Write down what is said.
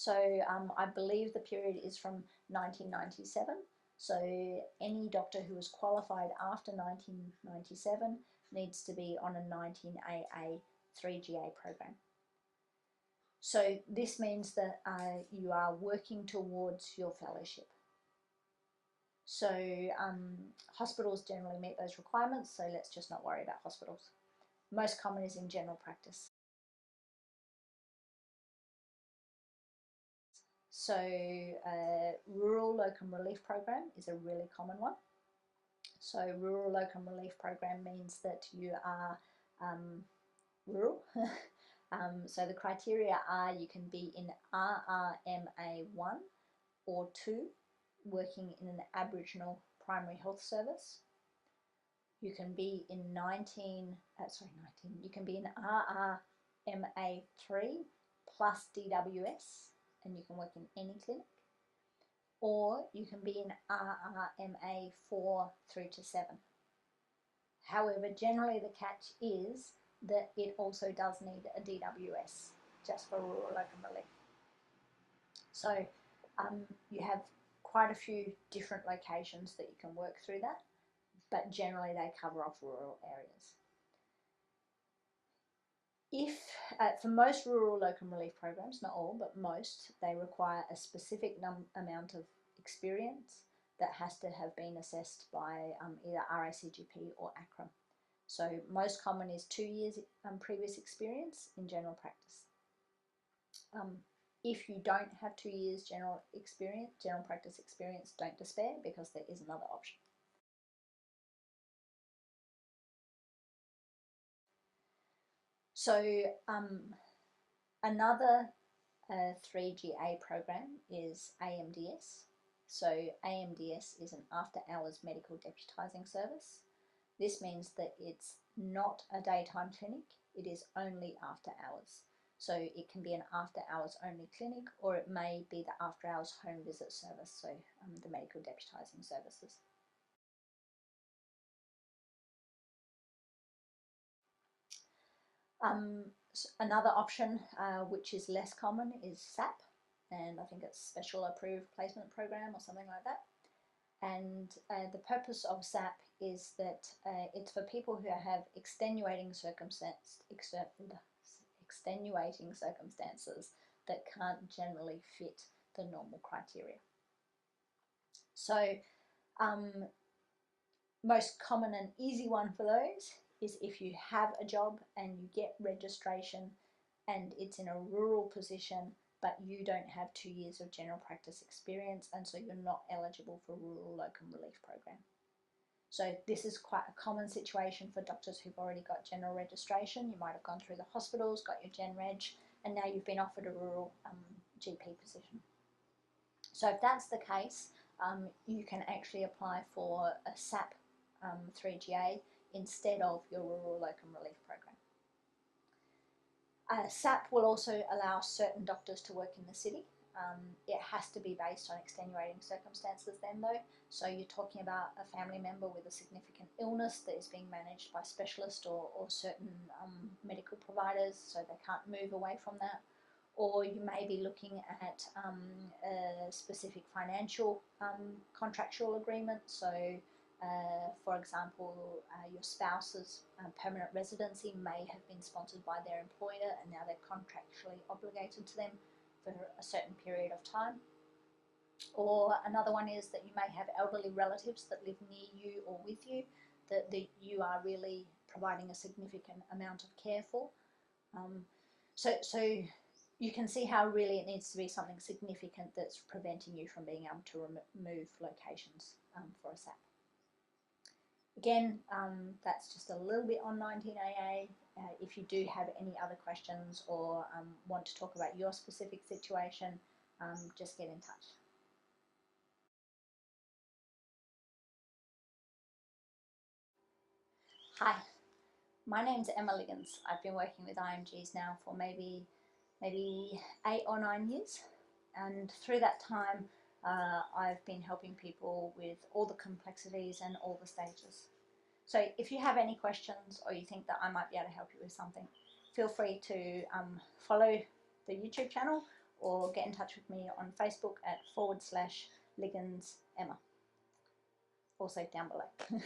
So I believe the period is from 1997. So any doctor who was qualified after 1997 needs to be on a 19AA 3GA program. So this means that you are working towards your fellowship. So hospitals generally meet those requirements, so let's just not worry about hospitals. Most common is in general practice. So rural locum relief program is a really common one. So rural locum relief program means that you are rural. So the criteria are you can be in RRMA 1 or 2, working in an Aboriginal primary health service. You can be in you can be in RRMA 3 plus DWS, and you can work in any clinic. Or you can be in RRMA 4 through to 7. However, generally the catch is that it also does need a DWS just for rural locum relief. So you have quite a few different locations that you can work through that, but generally they cover off rural areas. If, for most rural locum relief programs, not all, but most, they require a specific amount of experience that has to have been assessed by either RACGP or ACRRM. So most common is 2 years previous experience in general practice. If you don't have 2 years general practice experience, don't despair, because there is another option. So another 3GA program is AMDS. So AMDS is an after hours medical deputising service. This means that it's not a daytime clinic, it is only after hours. So it can be an after hours only clinic, or it may be the after hours home visit service, so the medical deputising services. Another option which is less common is SAP, and I think it's Special Approved Placement Program or something like that. And the purpose of SAP is that it's for people who have extenuating circumstances that can't generally fit the normal criteria. So most common and easy one for those is if you have a job and you get registration and it's in a rural position, but you don't have 2 years of general practice experience, and so you're not eligible for rural locum relief program. So this is quite a common situation for doctors who've already got general registration. You might have gone through the hospitals, got your gen reg, and now you've been offered a rural GP position. So if that's the case, you can actually apply for a SAP 3GA instead of your rural locum relief program. SAP will also allow certain doctors to work in the city. It has to be based on extenuating circumstances then though, so you're talking about a family member with a significant illness that is being managed by specialists or certain medical providers, so they can't move away from that. Or you may be looking at a specific financial contractual agreement, so for example, your spouse's permanent residency may have been sponsored by their employer and now they're contractually obligated to them for a certain period of time. Or another one is that you may have elderly relatives that live near you or with you that you are really providing a significant amount of care for. So you can see how really it needs to be something significant that's preventing you from being able to move locations for a SAP. Again, that's just a little bit on 19AA. If you do have any other questions or want to talk about your specific situation, just get in touch. Hi, my name's Emma Liggins. I've been working with IMGs now for maybe 8 or 9 years, and through that time I've been helping people with all the complexities and all the stages. So if you have any questions or you think that I might be able to help you with something, feel free to follow the YouTube channel or get in touch with me on Facebook at /Liggins Emma, also down below.